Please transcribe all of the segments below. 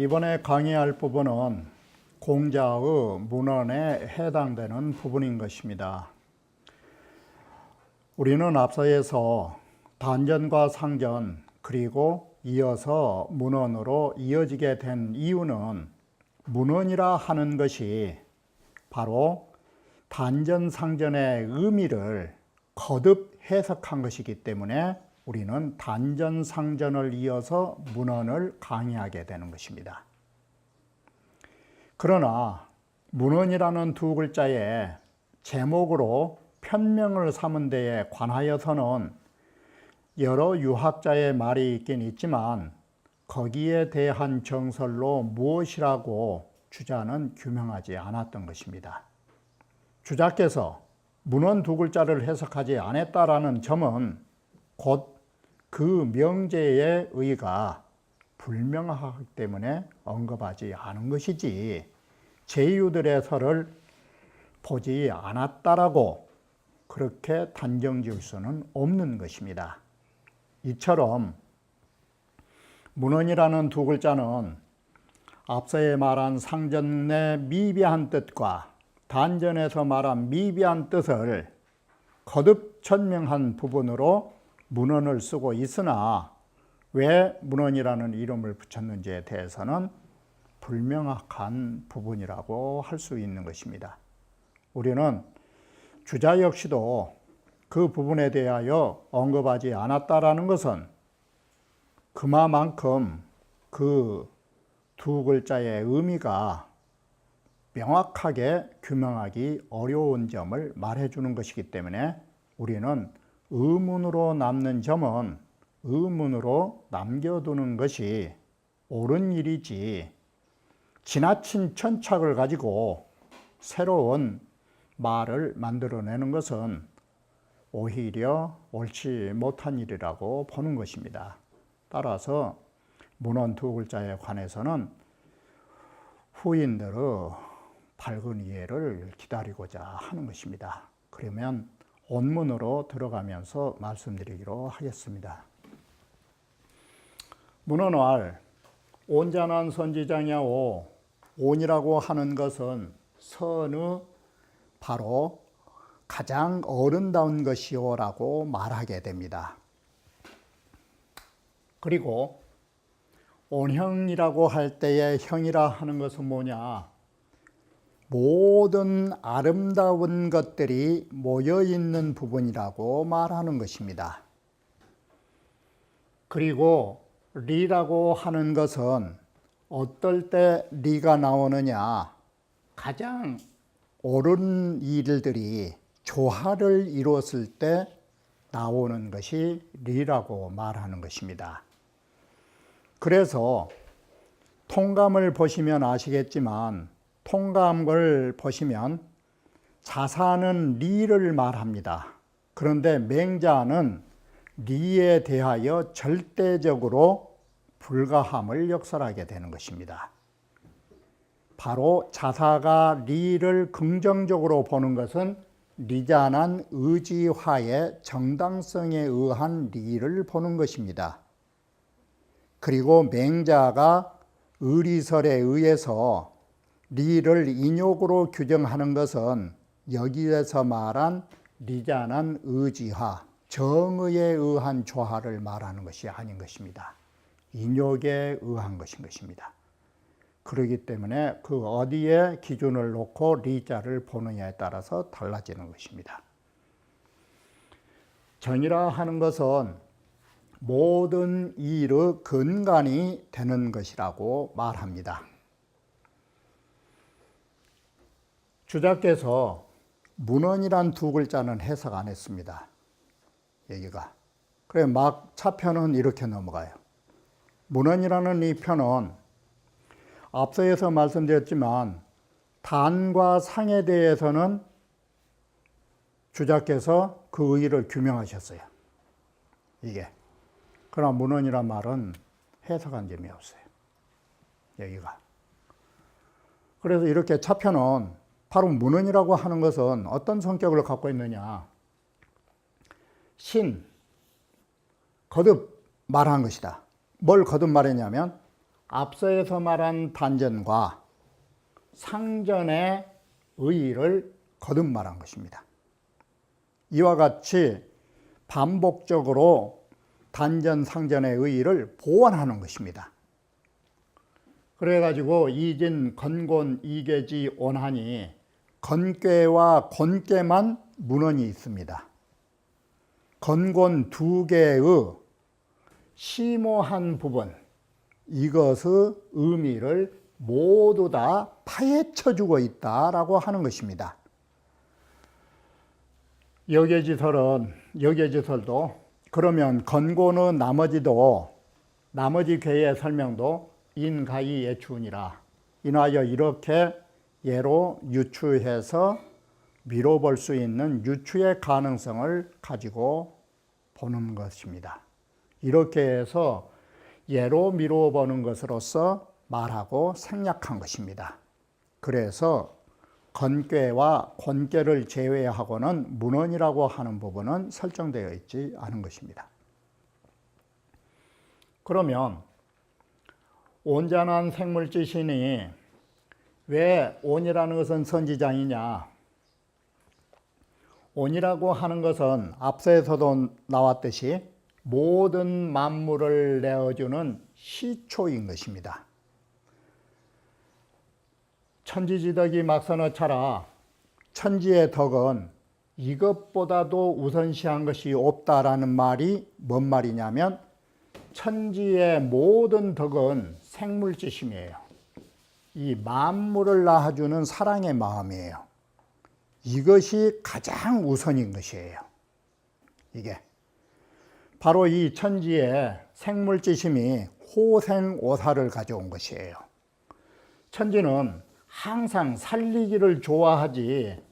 이번에 강의할 부분은 공자의 문헌에 해당되는 부분인 것입니다. 우리는 앞서에서 단전과 상전 그리고 이어서 문헌으로 이어지게 된 이유는 문헌이라 하는 것이 바로 단전 상전의 의미를 거듭 해석한 것이기 때문에 우리는 단전 상전을 이어서 문헌을 강의하게 되는 것입니다. 그러나 문헌이라는 두 글자에 제목으로 편명을 삼은 데에 관하여서는 여러 유학자의 말이 있긴 있지만 거기에 대한 정설로 무엇이라고 주자는 규명하지 않았던 것입니다. 주자께서 문헌 두 글자를 해석하지 않았다라는 점은 곧 그 명제의 의의가 불명하기 때문에 언급하지 않은 것이지 제유들의 설을 보지 않았다라고 그렇게 단정 지을 수는 없는 것입니다. 이처럼 문헌이라는 두 글자는 앞서에 말한 상전의 미비한 뜻과 단전에서 말한 미비한 뜻을 거듭 천명한 부분으로 문헌을 쓰고 있으나 왜 문헌이라는 이름을 붙였는지에 대해서는 불명확한 부분이라고 할 수 있는 것입니다. 우리는 주자 역시도 그 부분에 대하여 언급하지 않았다라는 것은 그만큼 그 두 글자의 의미가 명확하게 규명하기 어려운 점을 말해주는 것이기 때문에 우리는 의문으로 남는 점은 의문으로 남겨두는 것이 옳은 일이지 지나친 천착을 가지고 새로운 말을 만들어내는 것은 오히려 옳지 못한 일이라고 보는 것입니다. 따라서 문헌 두 글자에 관해서는 후인들의 밝은 이해를 기다리고자 하는 것입니다. 그러면 원문으로 들어가면서 말씀드리기로 하겠습니다. 문헌왈 온전한 선지장야오 온이라고 하는 것은 선의 바로 가장 아름다운 것이오라고 말하게 됩니다. 그리고 온형이라고 할 때의 형이라 하는 것은 뭐냐? 모든 아름다운 것들이 모여있는 부분이라고 말하는 것입니다. 그리고 리라고 하는 것은 어떨 때 리가 나오느냐? 가장 옳은 일들이 조화를 이루었을 때 나오는 것이 리라고 말하는 것입니다. 그래서 통감을 보시면 아시겠지만 통감을 보시면 자사는 리를 말합니다. 그런데 맹자는 리에 대하여 절대적으로 불가함을 역설하게 되는 것입니다. 바로 자사가 리를 긍정적으로 보는 것은 리자난 의지화의 정당성에 의한 리를 보는 것입니다. 그리고 맹자가 의리설에 의해서 리를 인욕으로 규정하는 것은 여기에서 말한 리자난 의지화, 정의에 의한 조화를 말하는 것이 아닌 것입니다. 인욕에 의한 것인 것입니다. 그렇기 때문에 그 어디에 기준을 놓고 리자를 보느냐에 따라서 달라지는 것입니다. 정이라 하는 것은 모든 일의 근간이 되는 것이라고 말합니다. 주자께서 문헌이란 두 글자는 해석 안 했습니다. 여기가. 그래 막 차편은 이렇게 넘어가요. 문헌이라는 이 편은 앞서에서 말씀드렸지만 단과 상에 대해서는 주자께서 그 의의를 규명하셨어요. 이게. 그러나 문헌이란 말은 해석한 점이 없어요. 여기가. 그래서 이렇게 차편은 바로 문헌이라고 하는 것은 어떤 성격을 갖고 있느냐. 거듭 말한 것이다. 뭘 거듭 말했냐면 앞서에서 말한 단전과 상전의 의의를 거듭 말한 것입니다. 이와 같이 반복적으로 단전, 상전의 의의를 보완하는 것입니다. 그래가지고 이진, 건곤, 이계지, 온하니 건괴와 곤괴만 문헌이 있습니다. 건곤 두 개의 심오한 부분, 이것의 의미를 모두 다 파헤쳐주고 있다라고 하는 것입니다. 여계지설도 그러면 건곤의 나머지 괴의 설명도 인가이 예추니라. 인하여 이렇게 예로 유추해서 미뤄볼 수 있는 유추의 가능성을 가지고 보는 것입니다. 이렇게 해서 예로 미루어 보는 것으로서 말하고 생략한 것입니다. 그래서 건괴와 곤괴를 제외하고는 문헌이라고 하는 부분은 설정되어 있지 않은 것입니다. 그러면 온전한 생물지신이 왜 온이라는 것은 선지장이냐? 온이라고 하는 것은 앞서에서도 나왔듯이 모든 만물을 내어주는 시초인 것입니다. 천지지덕이 막선어차라. 천지의 덕은 이것보다도 우선시한 것이 없다라는 말이 뭔 말이냐면 천지의 모든 덕은 생물지심이에요. 이 만물을 낳아주는 사랑의 마음이에요. 이것이 가장 우선인 것이에요. 이게 바로 이 천지의 생물지심이 호생오사를 가져온 것이에요. 천지는 항상 살리기를 좋아하지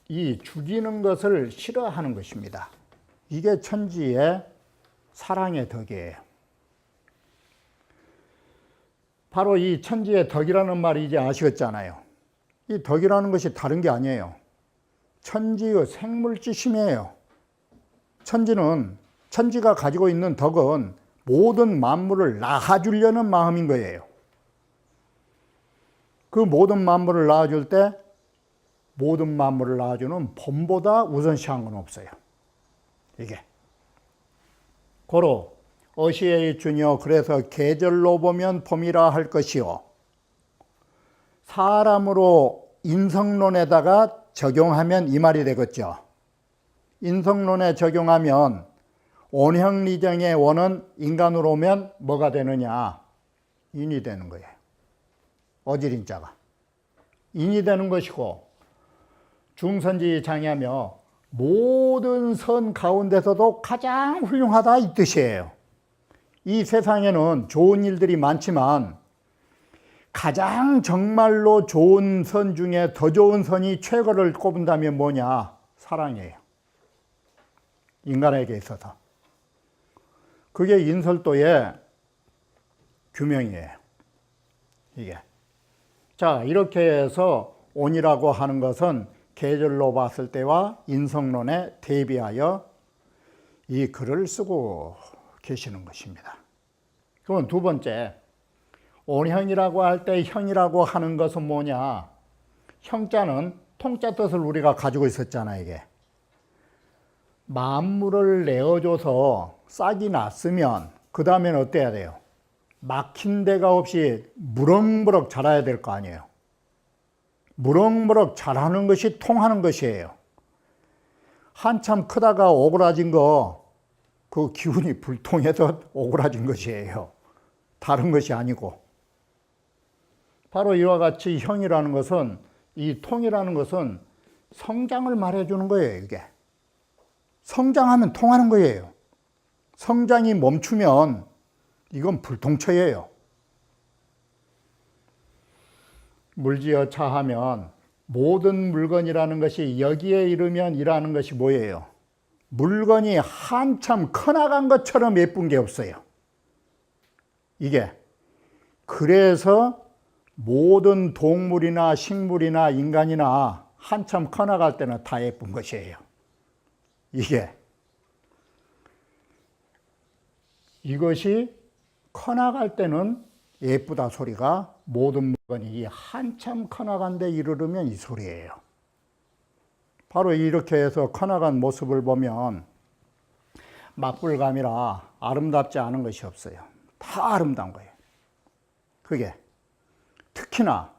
이 죽이는 것을 싫어하는 것입니다. 이게 천지의 사랑의 덕이에요. 바로 이 천지의 덕이라는 말이 이제 아시겠잖아요. 이 덕이라는 것이 다른 게 아니에요. 천지의 생물지심이에요. 천지가 가지고 있는 덕은 모든 만물을 낳아주려는 마음인 거예요. 그 모든 만물을 낳아줄 때 모든 만물을 낳아주는 본보다 우선시한 건 없어요. 이게. 고로 어시에이 주니어 그래서 계절로 보면 봄이라 할 것이요. 사람으로 인성론에다가 적용하면 이 말이 되겠죠. 인성론에 적용하면 온형리정의 원은 인간으로 오면 뭐가 되느냐? 인이 되는 거예요. 어지린자가. 인이 되는 것이고 중선지 장애하며 모든 선 가운데서도 가장 훌륭하다 이 뜻이에요. 이 세상에는 좋은 일들이 많지만 가장 정말로 좋은 선 중에 더 좋은 선이 최고를 꼽은다면 뭐냐? 사랑이에요. 인간에게 있어서. 그게 인설도의 규명이에요. 이게. 자, 이렇게 해서 온이라고 하는 것은 계절로 봤을 때와 인성론에 대비하여 이 글을 쓰고 계시는 것입니다. 그럼 두 번째, 온형이라고 할 때 형이라고 하는 것은 뭐냐? 형자는 통자 뜻을 우리가 가지고 있었잖아, 이게. 만물을 내어줘서 싹이 났으면 그 다음엔 어때야 돼요? 막힌 데가 없이 무럭무럭 자라야 될 거 아니에요. 무럭무럭 자라는 것이 통하는 것이에요. 한참 크다가 오그라진 거, 그 기운이 불통해서 오그라진 것이에요. 다른 것이 아니고. 바로 이와 같이 형이라는 것은, 이 통이라는 것은 성장을 말해주는 거예요, 이게. 성장하면 통하는 거예요. 성장이 멈추면 이건 불통처예요. 물지어 차하면 모든 물건이라는 것이 여기에 이르면 이라는 것이 뭐예요? 물건이 한참 커나간 것처럼 예쁜 게 없어요. 이게 그래서 모든 동물이나 식물이나 인간이나 한참 커나갈 때는 다 예쁜 것이에요. 이것이 커나갈 때는 예쁘다 소리가 모든 물건이 한참 커나간 데 이르르면 이 소리예요. 바로 이렇게 해서 커나간 모습을 보면 막불감이라 아름답지 않은 것이 없어요. 다 아름다운 거예요. 그게 특히나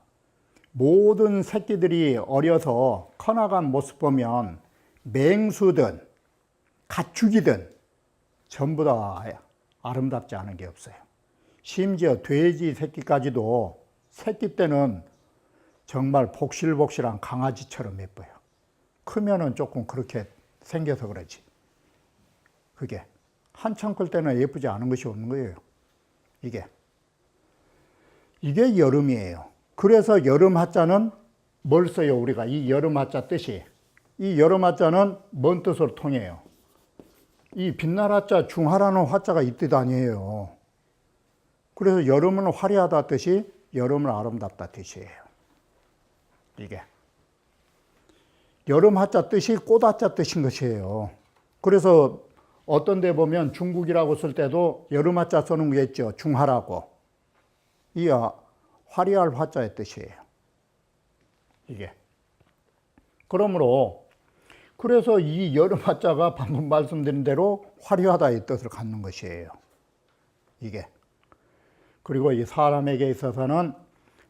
모든 새끼들이 어려서 커나간 모습 보면 맹수든 가축이든 전부 다 아름답지 않은 게 없어요. 심지어 돼지 새끼까지도 새끼 때는 정말 복실복실한 강아지처럼 예뻐요. 크면은 조금 그렇게 생겨서 그렇지. 그게 한참 클 때는 예쁘지 않은 것이 없는 거예요. 이게 여름이에요. 그래서 여름 하자는 뭘 써요? 우리가 이 여름 하자 뜻이, 이 여름 하자는 뭔 뜻으로 통해요? 이 빛날 하자 중하라는 화자가 이 뜻 아니에요. 그래서 여름은 화려하다 뜻이 여름은 아름답다 뜻이에요. 여름 하자 뜻이 꽃 하자 뜻인 것이에요. 그래서 어떤 데 보면 중국이라고 쓸 때도 여름 하자 쓰는 게 있죠. 중하라고. 이 화려할 화자의 뜻이에요. 그러므로 그래서 이 여름 하자가 방금 말씀드린 대로 화려하다의 뜻을 갖는 것이에요. 그리고 이 사람에게 있어서는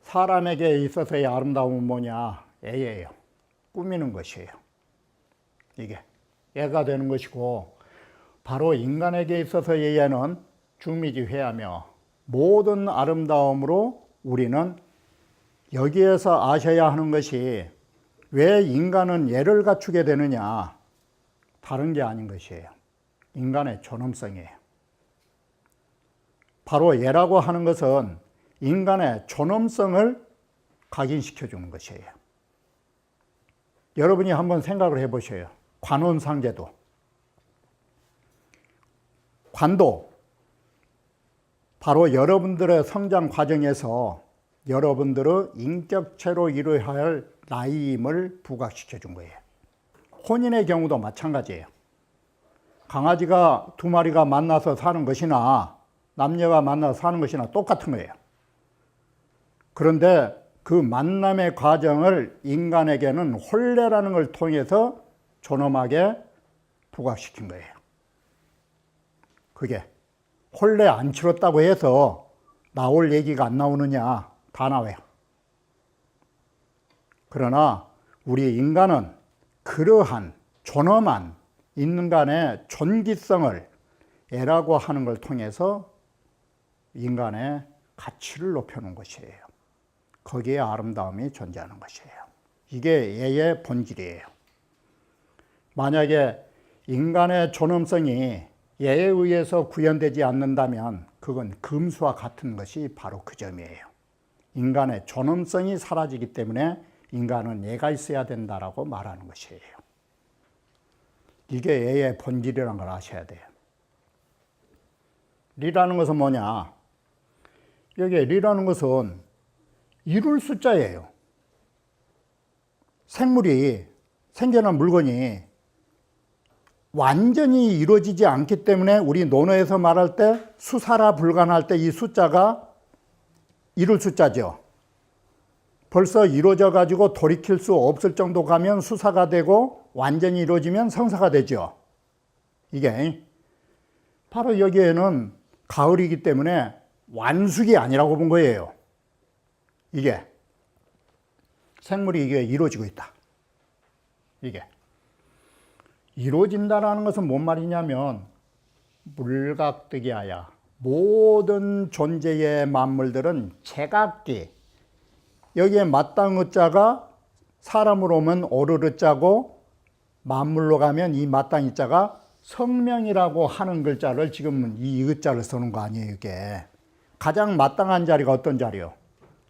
사람에게 있어서의 아름다움은 뭐냐? 애예요. 꾸미는 것이에요. 애가 되는 것이고 바로 인간에게 있어서의 애는 중미지회하며 모든 아름다움으로 우리는 여기에서 아셔야 하는 것이 왜 인간은 예를 갖추게 되느냐? 다른 게 아닌 것이에요. 인간의 존엄성이에요. 바로 예라고 하는 것은 인간의 존엄성을 각인시켜 주는 것이에요. 여러분이 한번 생각을 해보셔요. 관원상제도. 관도 바로 여러분들의 성장 과정에서 여러분들의 인격체로 이루어야 할 나이임을 부각시켜 준 거예요. 혼인의 경우도 마찬가지예요. 강아지가 두 마리가 만나서 사는 것이나 남녀가 만나서 사는 것이나 똑같은 거예요. 그런데 그 만남의 과정을 인간에게는 혼례라는 걸 통해서 존엄하게 부각시킨 거예요. 그게 혼례 안 치렀다고 해서 나올 얘기가 안 나오느냐? 다 나와요. 그러나 우리 인간은 그러한 존엄한 인간의 존귀성을 애라고 하는 걸 통해서 인간의 가치를 높여놓은 것이에요. 거기에 아름다움이 존재하는 것이에요. 이게 애의 본질이에요. 만약에 인간의 존엄성이 예에 의해서 구현되지 않는다면 그건 금수와 같은 것이 바로 그 점이에요. 인간의 존엄성이 사라지기 때문에 인간은 예가 있어야 된다라고 말하는 것이에요. 이게 예의 본질이라는 걸 아셔야 돼요. 리라는 것은 뭐냐? 여기 리라는 것은 이룰 숫자예요. 생물이, 생겨난 물건이 완전히 이루어지지 않기 때문에 우리 논어에서 말할 때 수사라 불가능할 때 이 숫자가 이룰 숫자죠. 벌써 이루어져 가지고 돌이킬 수 없을 정도 가면 수사가 되고 완전히 이루어지면 성사가 되죠. 이게 바로 여기에는 가을이기 때문에 완숙이 아니라고 본 거예요. 이게 생물이 이게 이루어지고 있다. 이게 이루어진다라는 것은 뭔 말이냐면 물각득이하여 모든 존재의 만물들은 제각기 여기에 마땅의 자가 사람으로 오면 오르르 자고 만물로 가면 이 마땅의 자가 성명이라고 하는 글자를 지금은 이 의자를 쓰는 거 아니에요. 이게 가장 마땅한 자리가 어떤 자리요?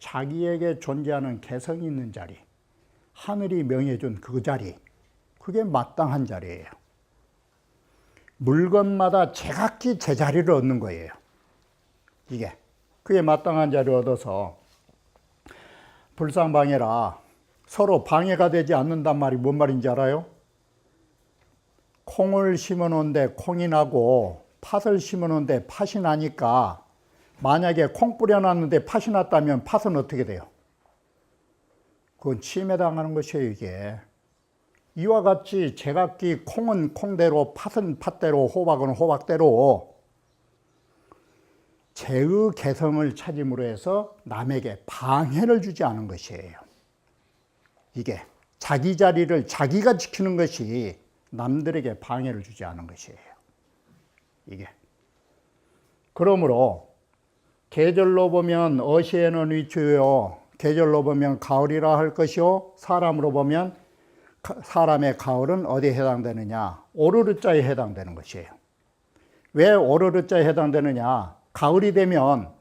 자기에게 존재하는 개성이 있는 자리, 하늘이 명해준 그 자리, 그게 마땅한 자리예요. 물건마다 제각기 제자리를 얻는 거예요. 이게 그게 마땅한 자리를 얻어서 불상방해라. 서로 방해가 되지 않는단 말이 뭔 말인지 알아요? 콩을 심어놓은데 콩이 나고 팥을 심어놓은데 팥이 나니까 만약에 콩 뿌려놨는데 팥이 났다면 팥은 어떻게 돼요? 그건 침해당하는 것이에요. 이게 이와 같이 제각기 콩은 콩대로 팥은 팥대로 호박은 호박대로 제의 개성을 찾음으로 해서 남에게 방해를 주지 않은 것이에요. 이게 자기 자리를 자기가 지키는 것이 남들에게 방해를 주지 않은 것이에요. 이게 그러므로 계절로 보면 어시에는 위추요, 계절로 보면 가을이라 할 것이요, 사람으로 보면 사람의 가을은 어디에 해당되느냐? 오르르자에 해당되는 것이에요. 왜 오르르자에 해당되느냐? 가을이 되면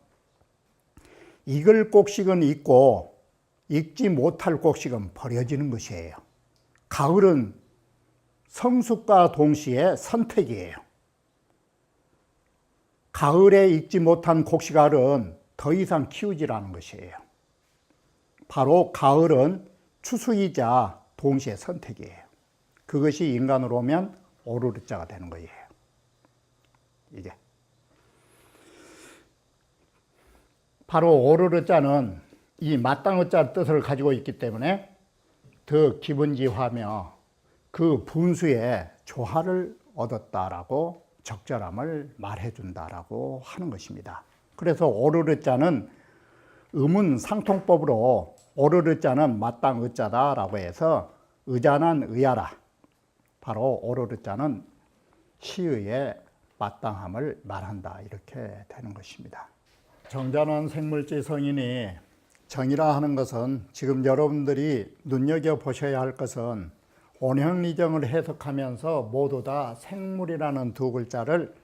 익을 곡식은 익고 익지 못할 곡식은 버려지는 것이에요. 가을은 성숙과 동시에 선택이에요. 가을에 익지 못한 곡식알은 더 이상 키우지라는 것이에요. 바로 가을은 추수이자 동시에 선택이에요. 그것이 인간으로 오면 오르르자가 되는 거예요. 이게 바로 오르르자는 이 마땅어자 뜻을 가지고 있기 때문에 더 기본지화하며 그 분수에 조화를 얻었다라고 적절함을 말해준다라고 하는 것입니다. 그래서 오르르자는 의문상통법으로 오르르자는 마땅의자다라고 해서 의자는 의하라. 바로 오르르자는 시의의 마땅함을 말한다. 이렇게 되는 것입니다. 정자는 생물지 성인이 정이라 하는 것은 지금 여러분들이 눈여겨보셔야 할 것은 온형리정을 해석하면서 모두 다 생물이라는 두 글자를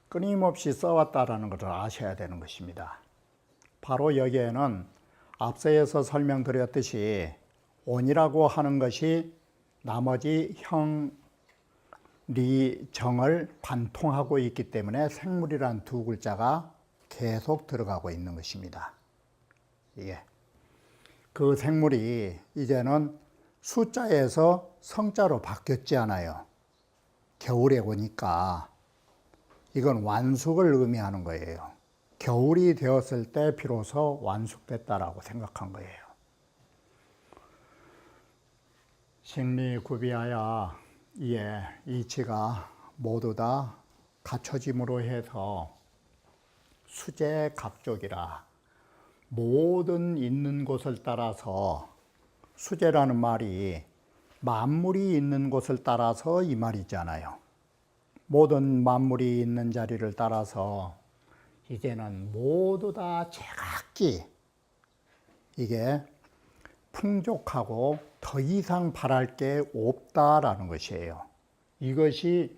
끊임없이 써왔다라는 것을 아셔야 되는 것입니다. 바로 여기에는 앞서에서 설명드렸듯이 온이라고 하는 것이 나머지 형, 리, 정을 관통하고 있기 때문에 생물이란 두 글자가 계속 들어가고 있는 것입니다. 이게 그 생물이 이제는 숫자에서 성자로 바뀌었지 않아요. 겨울에 오니까 이건 완숙을 의미하는 거예요. 겨울이 되었을 때 비로소 완숙됐다라고 생각한 거예요. 식리구비하여 이에 이치가 모두 다 갖춰짐으로 해서 수재갑족이라 모든 있는 곳을 따라서 수재라는 말이 만물이 있는 곳을 따라서 이 말이잖아요. 모든 만물이 있는 자리를 따라서 이제는 모두 다 제각기 이게 풍족하고 더 이상 바랄 게 없다라는 것이에요. 이것이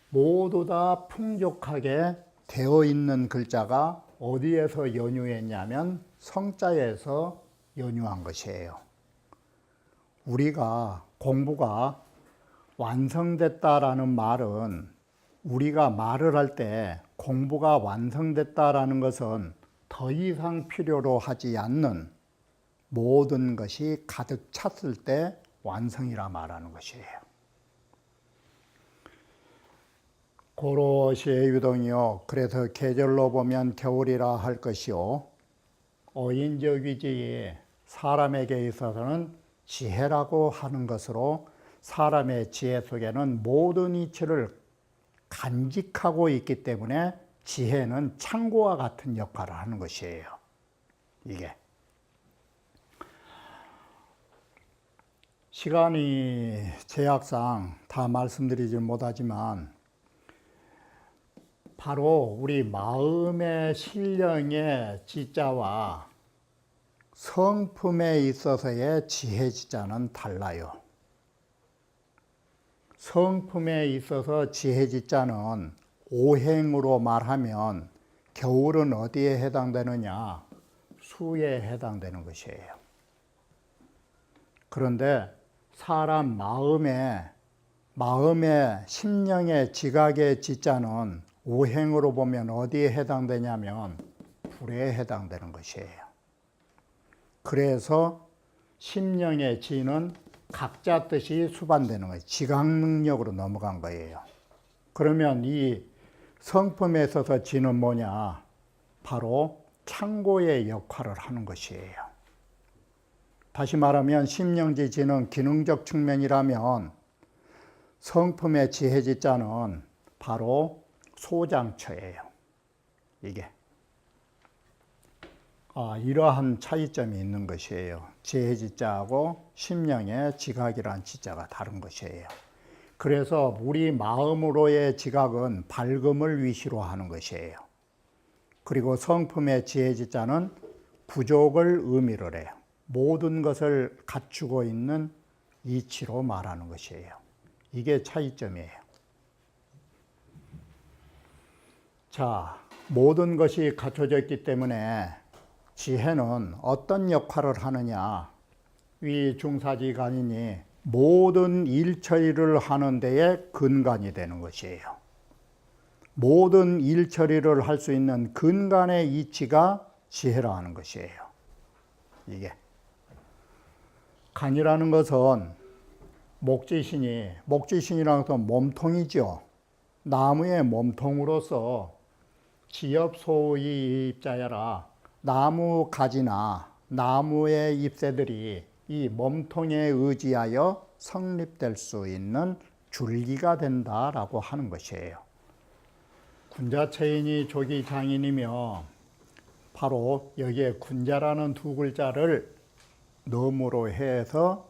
모두 다 풍족하게 되어 있는 글자가 어디에서 연유했냐면 성자에서 연유한 것이에요. 우리가 공부가 완성됐다라는 말은 우리가 말을 할 때 공부가 완성됐다라는 것은 더 이상 필요로 하지 않는 모든 것이 가득 찼을 때 완성이라 말하는 것이에요. 고로시의 유동이요. 그래서 계절로 보면 겨울이라 할 것이요. 어인적 위지에 사람에게 있어서는 지혜라고 하는 것으로 사람의 지혜 속에는 모든 이치를 간직하고 있기 때문에 지혜는 창고와 같은 역할을 하는 것이에요. 이게 시간이 제약상 다 말씀드리지 못하지만 바로 우리 마음의 신령의 지자와 성품에 있어서의 지혜 지자는 달라요. 성품에 있어서 지혜 지자는 오행으로 말하면 겨울은 어디에 해당되느냐? 수에 해당되는 것이에요. 그런데 사람 마음의 심령의 지각의 지자는 오행으로 보면 어디에 해당되냐면 불에 해당되는 것이에요. 그래서 심령의 지는 각자 뜻이 수반되는 거예요. 지각 능력으로 넘어간 거예요. 그러면 이 성품에 있어서 지는 뭐냐? 바로 창고의 역할을 하는 것이에요. 다시 말하면 심령지 지는 기능적 측면이라면 성품의 지혜지자는 바로 소장처예요. 이게 이러한 차이점이 있는 것이에요. 지혜지자하고 심령의 지각이란 지자가 다른 것이에요. 그래서 우리 마음으로의 지각은 밝음을 위시로 하는 것이에요. 그리고 성품의 지혜지자는 부족을 의미를 해요. 모든 것을 갖추고 있는 이치로 말하는 것이에요. 이게 차이점이에요. 자, 모든 것이 갖춰져 있기 때문에 지혜는 어떤 역할을 하느냐? 위 중사지간이니 모든 일처리를 하는 데에 근간이 되는 것이에요. 모든 일처리를 할 수 있는 근간의 이치가 지혜라 하는 것이에요. 이게 간이라는 것은 목지신이라는 것은 몸통이죠. 나무의 몸통으로서 지엽소이입자야라, 나무 가지나 나무의 잎새들이 이 몸통에 의지하여 성립될 수 있는 줄기가 된다라고 하는 것이에요. 군자체인이 조기장인이며 바로 여기에 군자라는 두 글자를 넘으로 해서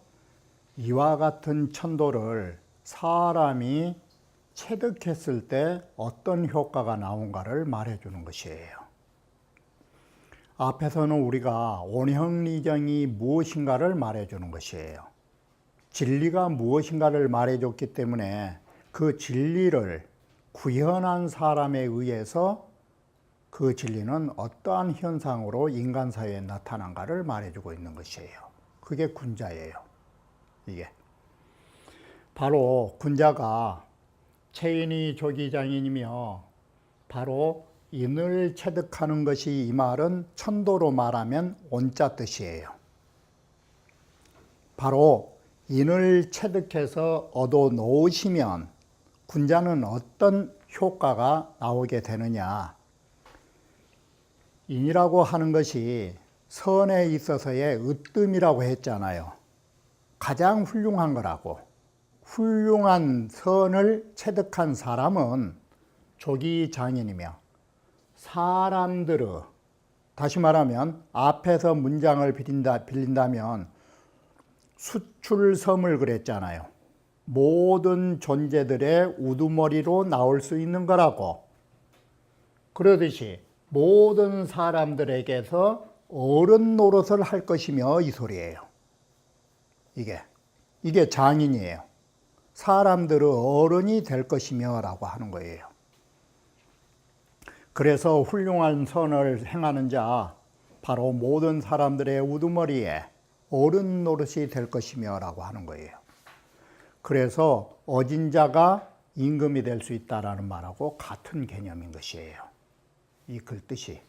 이와 같은 천도를 사람이 체득했을 때 어떤 효과가 나온가를 말해주는 것이에요. 앞에서는 우리가 온형리정이 무엇인가를 말해주는 것이에요. 진리가 무엇인가를 말해줬기 때문에 그 진리를 구현한 사람에 의해서 그 진리는 어떠한 현상으로 인간사회에 나타난가를 말해주고 있는 것이에요. 그게 군자예요. 이게 바로 군자가 체인이 조기장인이며 바로 인을 체득하는 것이, 이 말은 천도로 말하면 온자 뜻이에요. 바로 인을 체득해서 얻어 놓으시면 군자는 어떤 효과가 나오게 되느냐? 인이라고 하는 것이 선에 있어서의 으뜸이라고 했잖아요. 가장 훌륭한 거라고. 훌륭한 선을 체득한 사람은 조기장인이며 사람들의, 다시 말하면 앞에서 문장을 빌린다면 수출섬을 그랬잖아요. 모든 존재들의 우두머리로 나올 수 있는 거라고. 그러듯이 모든 사람들에게서 어른 노릇을 할 것이며 이 소리예요. 이게 장인이에요. 사람들의 어른이 될 것이며 라고 하는 거예요. 그래서 훌륭한 선을 행하는 자, 바로 모든 사람들의 우두머리에 어른 노릇이 될 것이며 라고 하는 거예요. 그래서 어진 자가 임금이 될 수 있다라는 말하고 같은 개념인 것이에요. 이 글뜻이.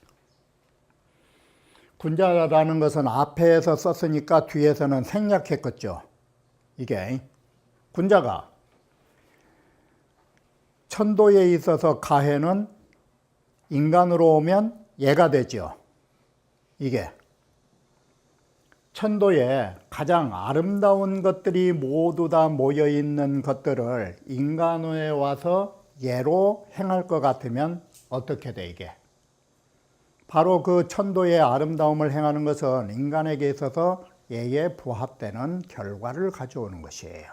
군자라는 것은 앞에서 썼으니까 뒤에서는 생략했겠죠. 이게 군자가 천도에 있어서 가해는 인간으로 오면 예가 되죠. 이게 천도에 가장 아름다운 것들이 모두 다 모여 있는 것들을 인간에 와서 예로 행할 것 같으면 어떻게 돼 이게? 바로 그 천도의 아름다움을 행하는 것은 인간에게 있어서 예에 부합되는 결과를 가져오는 것이에요.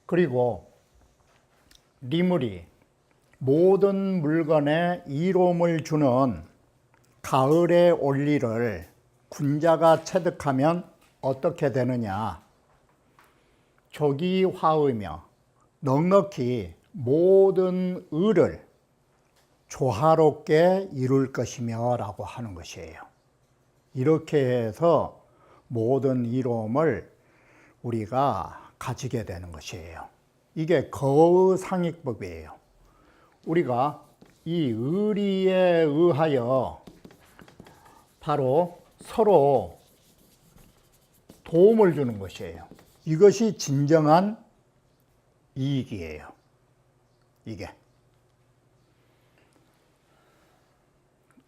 그리고 리물이 모든 물건에 이로움을 주는 가을의 원리를 군자가 체득하면 어떻게 되느냐? 조기화의며 넉넉히 모든 의를 조화롭게 이룰 것이며 라고 하는 것이에요. 이렇게 해서 모든 이로움을 우리가 가지게 되는 것이에요. 이게 거의상익법이에요. 우리가 이 의리에 의하여 바로 서로 도움을 주는 것이에요. 이것이 진정한 이익이에요. 이게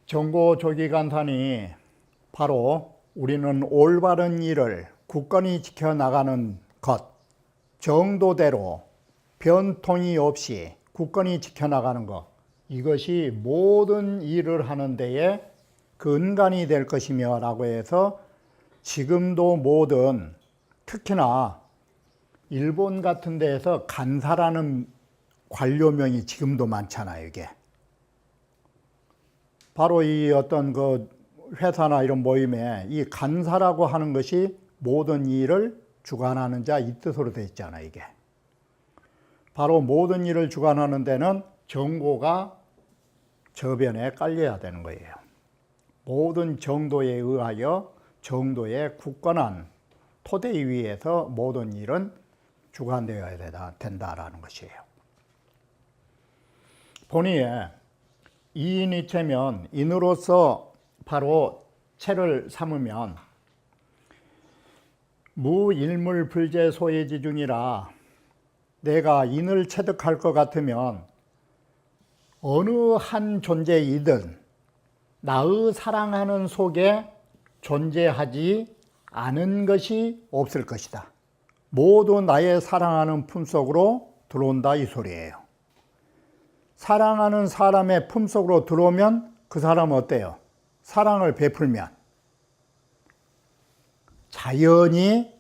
정고조기간탄이 바로 우리는 올바른 일을 굳건히 지켜나가는 것, 정도대로 변통이 없이 굳건히 지켜나가는 것, 이것이 모든 일을 하는 데에 근간이 될 것이며 라고 해서 지금도 모든, 특히나 일본 같은 데에서 간사라는 관료명이 지금도 많잖아요. 이게 바로 이 어떤 그 회사나 이런 모임에 이 간사라고 하는 것이 모든 일을 주관하는 자 이 뜻으로 되어 있잖아요. 이게 바로 모든 일을 주관하는 데는 정고가 저변에 깔려야 되는 거예요. 모든 정도에 의하여 정도의 굳건한 토대 위에서 모든 일은 주관되어야 된다라는 것이에요. 본의에 이인이 채면 인으로서 바로 체를 삼으면 무일물불재 소예지중이라 내가 인을 체득할 것 같으면 어느 한 존재이든 나의 사랑하는 속에 존재하지 않은 것이 없을 것이다. 모두 나의 사랑하는 품속으로 들어온다 이 소리예요. 사랑하는 사람의 품속으로 들어오면 그 사람은 어때요? 사랑을 베풀면 자연히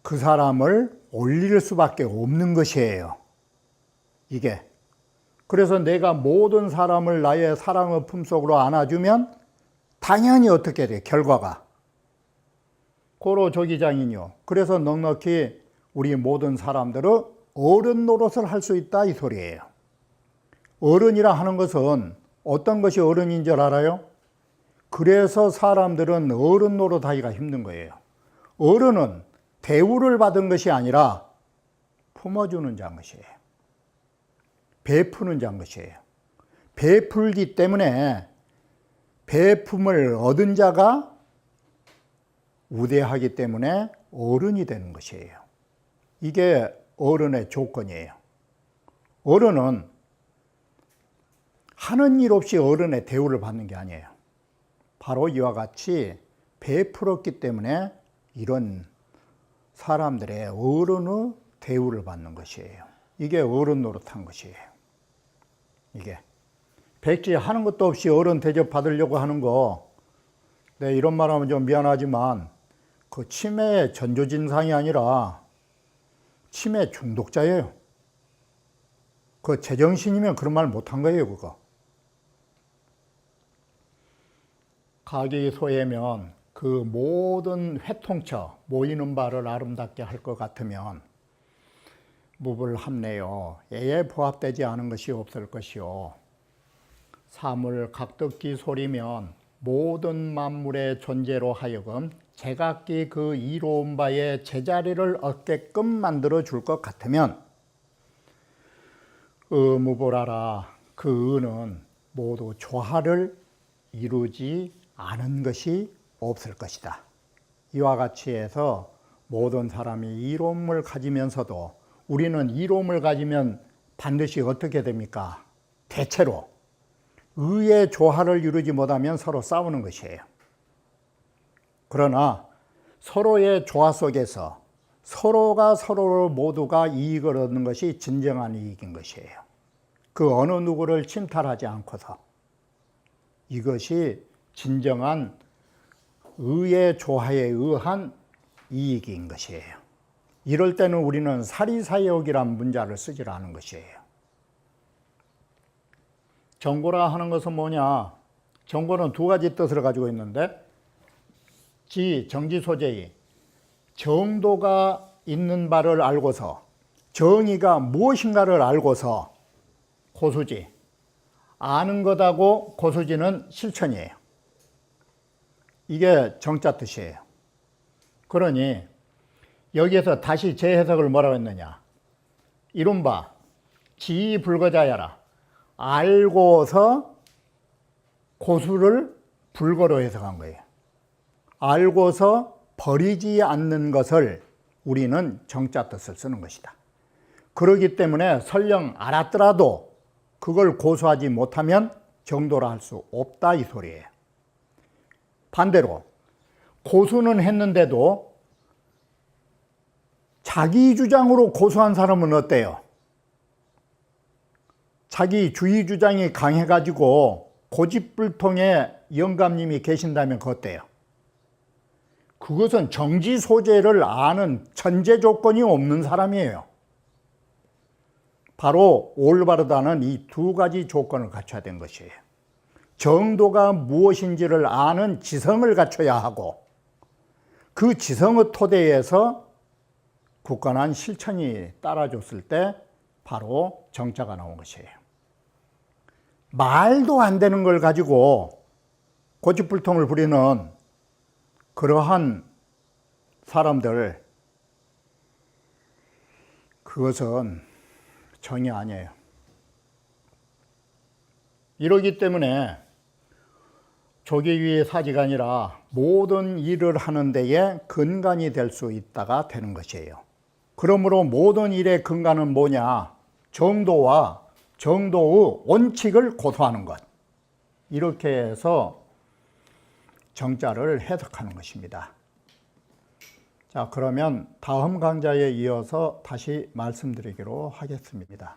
그 사람을 올릴 수밖에 없는 것이에요. 이게 그래서 내가 모든 사람을 나의 사랑의 품속으로 안아주면 당연히 어떻게 돼? 결과가 고로 조기장이뇨. 그래서 넉넉히 우리 모든 사람들은 어른 노릇을 할 수 있다 이 소리예요. 어른이라 하는 것은 어떤 것이 어른인 줄 알아요? 그래서 사람들은 어른 노릇하기가 힘든 거예요. 어른은 대우를 받은 것이 아니라 품어주는 자인 것이에요. 베푸는 자인 것이에요. 베풀기 때문에 베품을 얻은 자가 우대하기 때문에 어른이 되는 것이에요. 이게 어른의 조건이에요. 어른은 하는 일 없이 어른의 대우를 받는 게 아니에요. 바로 이와 같이 베풀었기 때문에 이런 사람들의 어른의 대우를 받는 것이에요. 이게 어른 노릇한 것이에요. 이게 백지 하는 것도 없이 어른 대접 받으려고 하는 거, 네, 이런 말하면 좀 미안하지만 그 치매의 전조증상이 아니라 치매 중독자예요. 그 제정신이면 그런 말 못한 거예요. 그거 가기소해면 그 모든 회통처 모이는 바를 아름답게 할 것 같으면 무불합내요. 애에 부합되지 않은 것이 없을 것이요. 사물 각득기 소리면 모든 만물의 존재로 하여금 제각기 그 이로운 바의 제자리를 얻게끔 만들어 줄 것 같으면 무보라라. 그 의는 모두 조화를 이루지 않은 것이 없을 것이다. 이와 같이 해서 모든 사람이 이로움을 가지면서도 우리는 이로움을 가지면 반드시 어떻게 됩니까? 대체로 의의 조화를 이루지 못하면 서로 싸우는 것이에요. 그러나 서로의 조화 속에서 서로가 서로를 모두가 이익을 얻는 것이 진정한 이익인 것이에요. 그 어느 누구를 침탈하지 않고서 이것이 진정한 의의 조화에 의한 이익인 것이에요. 이럴 때는 우리는 사리사욕이란 문자를 쓰질 않은 것이에요. 정고라 하는 것은 뭐냐? 정고는 두 가지 뜻을 가지고 있는데 정지소재의 정도가 있는 바를 알고서 정의가 무엇인가를 알고서 고수지, 아는 것하고 고수지는 실천이에요. 이게 정자 뜻이에요. 그러니 여기에서 다시 재해석을 뭐라고 했느냐. 이른바 지불거자야라. 알고서 고수를 불거로 해석한 거예요. 알고서 버리지 않는 것을 우리는 정자 뜻을 쓰는 것이다. 그렇기 때문에 설령 알았더라도 그걸 고수하지 못하면 정도라 할 수 없다 이 소리예요. 반대로 고수는 했는데도 자기 주장으로 고수한 사람은 어때요? 자기 주의 주장이 강해가지고 고집불통에 영감님이 계신다면 그거 어때요? 그것은 정지 소재를 아는 전제 조건이 없는 사람이에요. 바로 올바르다는 이 두 가지 조건을 갖춰야 된 것이에요. 정도가 무엇인지를 아는 지성을 갖춰야 하고 그 지성의 토대에서 굳건한 실천이 따라줬을 때 바로 정자가 나온 것이에요. 말도 안 되는 걸 가지고 고집불통을 부리는 그러한 사람들, 그것은 정이 아니에요. 이러기 때문에 조계위의 사지가 아니라 모든 일을 하는 데에 근간이 될 수 있다가 되는 것이에요. 그러므로 모든 일의 근간은 뭐냐? 정도와 정도의 원칙을 고수하는 것. 이렇게 해서 정자를 해석하는 것입니다. 자, 그러면 다음 강좌에 이어서 다시 말씀드리기로 하겠습니다.